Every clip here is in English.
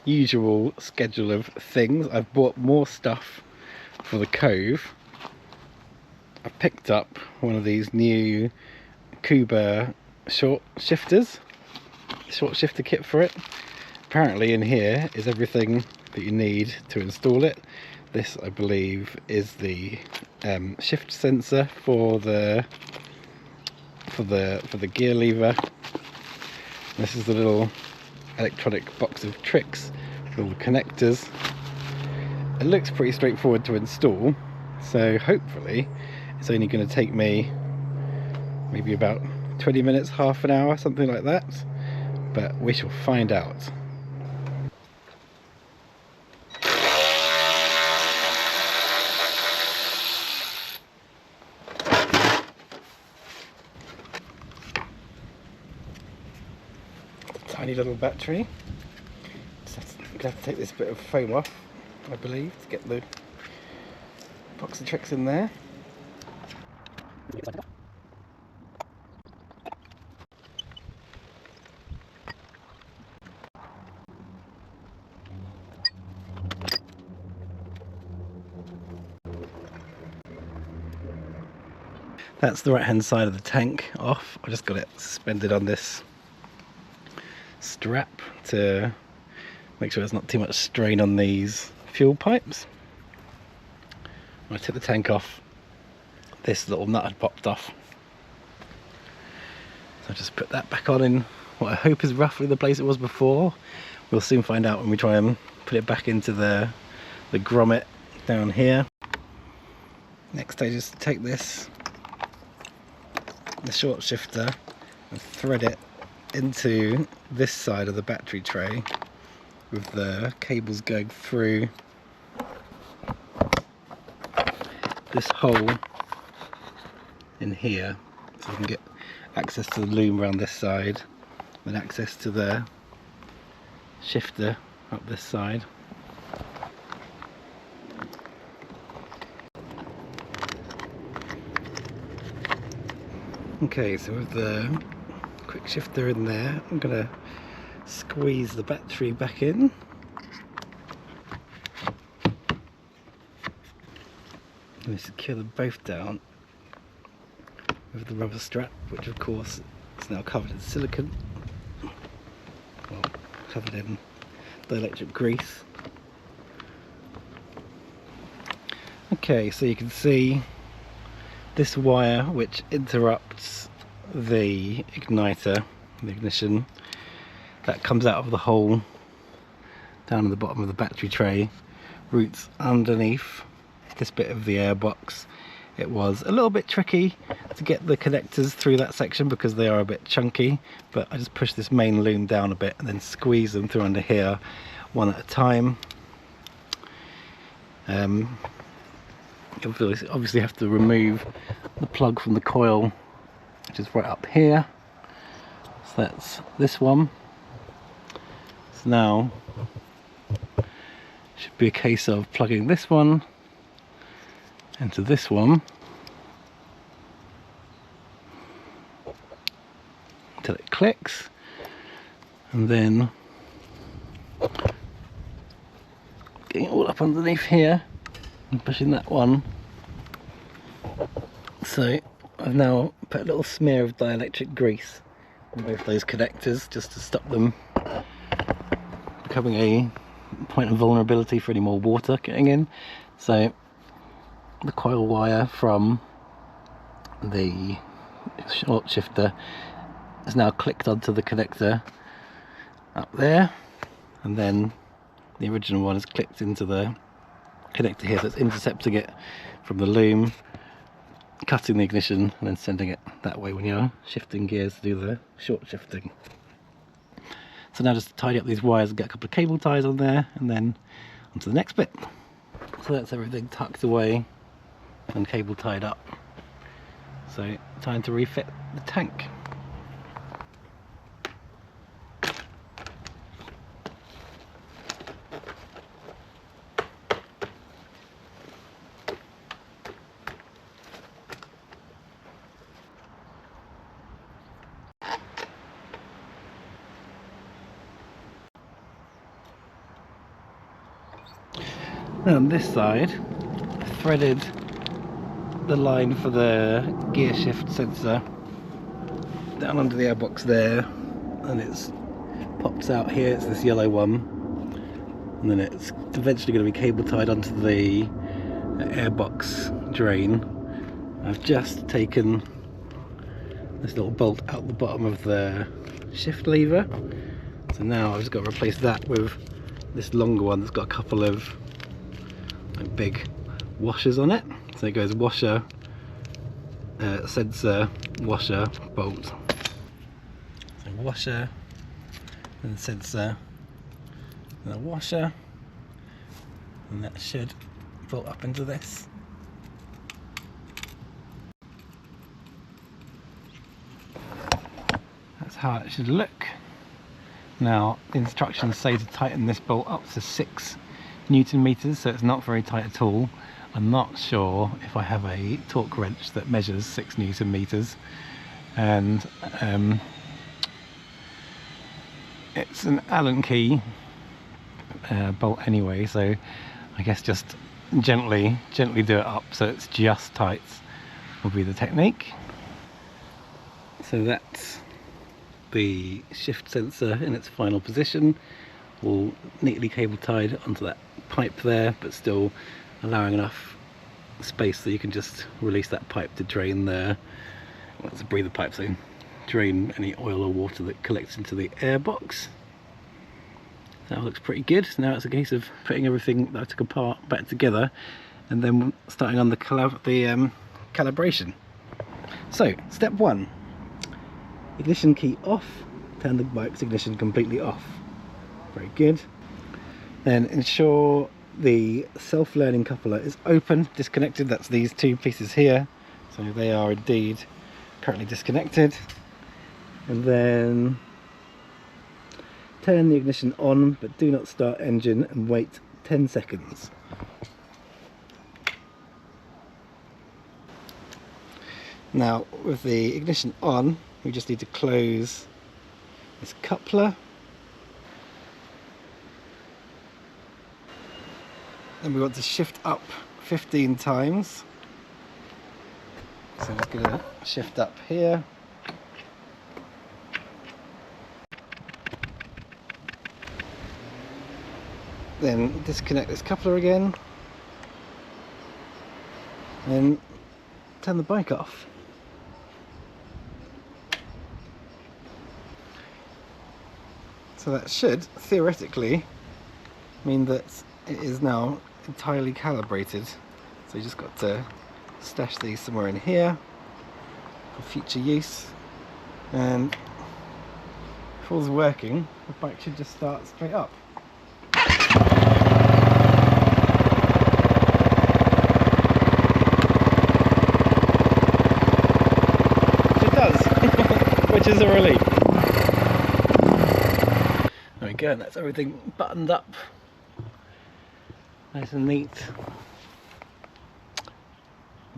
usual schedule of things. I've bought more stuff for the Kove. I picked up one of these new COOBER short shifter kit for it. Apparently in here is everything that you need to install it. This, I believe, is the shift sensor for the gear lever. This is the little electronic box of tricks with all the connectors. It looks pretty straightforward to install, so hopefully it's only going to take me maybe about 20 minutes, half an hour, something like that, but we shall find out. Tiny little battery. I'm going to have to take this bit of foam off, I believe, to get the box of tricks in there. That's the right hand side of the tank off. I just got it suspended on this strap to make sure there's not too much strain on these fuel pipes. When I took the tank off, this little nut had popped off. So I just put that back on in what I hope is roughly the place it was before. We'll soon find out when we try and put it back into the grommet down here. Next stage is to take the short shifter and thread it into this side of the battery tray with the cables going through this hole in here, so you can get access to the loom around this side and access to the shifter up this side. Okay, so with the quick shifter in there, I'm going to squeeze the battery back in. And secure them both down with the rubber strap, which of course is now covered in silicone, well, covered in dielectric grease. Okay, so you can see this wire which interrupts the igniter, the ignition, that comes out of the hole down at the bottom of the battery tray, routes underneath this bit of the airbox. It was a little bit tricky to get the connectors through that section because they are a bit chunky, but I just push this main loom down a bit and then squeeze them through under here one at a time. You obviously have to remove the plug from the coil, which is right up here. So that's this one. So now it should be a case of plugging this one into this one until it clicks, and then getting it all up underneath here and pushing that one. So I've now put a little smear of dielectric grease on both those connectors just to stop them becoming a point of vulnerability for any more water getting in. So the coil wire from the short shifter is now clicked onto the connector up there, and then the original one is clicked into the connector here, so it's intercepting it from the loom, cutting the ignition and then sending it that way when you're shifting gears to do the short shifting. So now just tidy up these wires and get a couple of cable ties on there, and then onto the next bit. So that's everything tucked away and cable tied up. So time to refit the tank. Now on this side, I threaded the line for the gear shift sensor down under the airbox there, and it's pops out here. It's this yellow one, and then it's eventually going to be cable tied onto the airbox drain. I've just taken this little bolt out the bottom of the shift lever, so now I've just got to replace that with this longer one that's got a couple of big washers on it. So it goes washer, sensor, washer, bolt. So washer, and sensor, and a washer, and that should bolt up into this. That's how it should look. Now the instructions say to tighten this bolt up to 6 Newton meters, so it's not very tight at all. I'm not sure if I have a torque wrench that measures 6 Newton meters, and it's an Allen key bolt anyway, so I guess just gently do it up so it's just tight will be the technique. So that's the shift sensor in its final position, all neatly cable tied onto that pipe there, but still allowing enough space so you can just release that pipe to drain the, well, it's a breather pipe, so drain any oil or water that collects into the airbox. That looks pretty good. Now it's a case of putting everything that I took apart back together and then starting on the calibration. So step 1, ignition key off, turn the bike's ignition completely off. Very good. Then ensure the self-learning coupler is open, disconnected. That's these 2 pieces here, so they are indeed currently disconnected. And then turn the ignition on, but do not start engine, and wait 10 seconds. Now with the ignition on, we just need to close this coupler. And we want to shift up 15 times. So I'm just going to shift up here. Then disconnect this coupler again. And turn the bike off. So that should theoretically mean that it is now entirely calibrated. So you just got to stash these somewhere in here for future use, and if all's working, the bike should just start straight up. It does, which is a relief. There we go, and that's everything buttoned up. Nice and neat.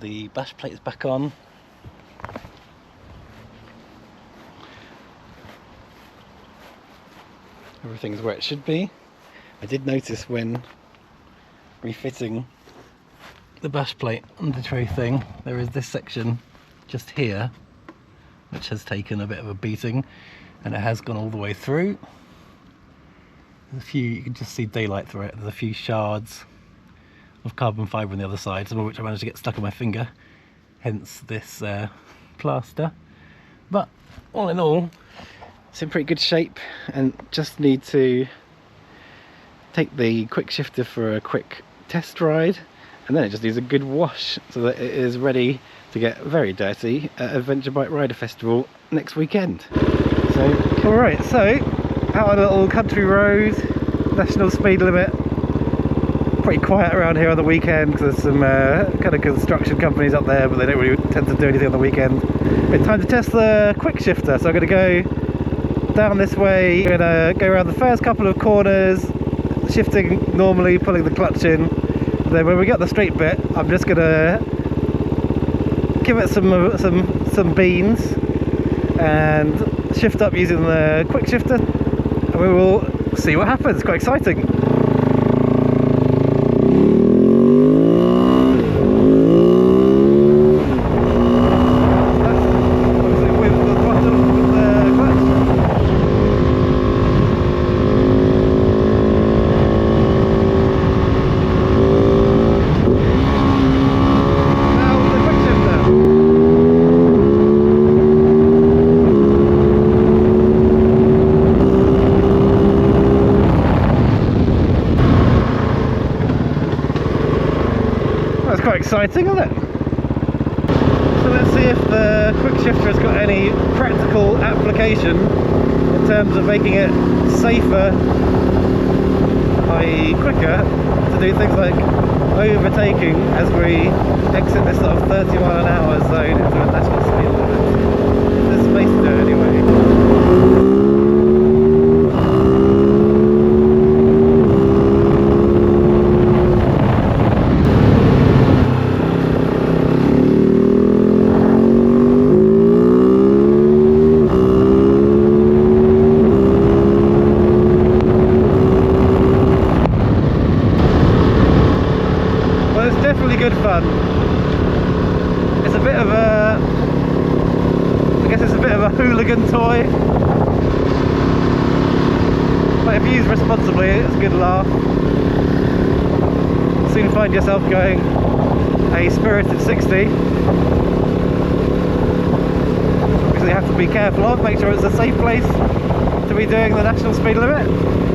The bash plate is back on. Everything's where it should be. I did notice when refitting the bash plate on the tray thing, there is this section just here which has taken a bit of a beating, and it has gone all the way through. There's a few, you can just see daylight through it. There's a few shards of carbon fibre on the other side, some of which I managed to get stuck on my finger, hence this plaster. But all in all, it's in pretty good shape, and just need to take the Quickshifter for a quick test ride, and then it just needs a good wash so that it is ready to get very dirty at Adventure Bike Rider Festival next weekend. So, alright, so out on a little country road, national speed limit. Pretty quiet around here on the weekend because there's some kind of construction companies up there, but they don't really tend to do anything on the weekend. It's time to test the Quickshifter, so I'm going to go down this way. I'm going to go around the first couple of corners, shifting normally, pulling the clutch in. And then when we get the straight bit, I'm just going to give it some beans and shift up using the Quickshifter, and we will see what happens. Quite exciting. exciting, isn't it? So let's see if the Quickshifter has got any practical application in terms of making it safer, i.e. quicker, to do things like overtaking as we exit this sort of 30-mile-an-hour zone into a national speed limit. There's space to do it anyway. Good fun. It's a bit of a, I guess it's a bit of a hooligan toy, but if used responsibly it's a good laugh. Soon find yourself going a spirited 60. Obviously you have to be careful of, make sure it's a safe place to be doing the national speed limit.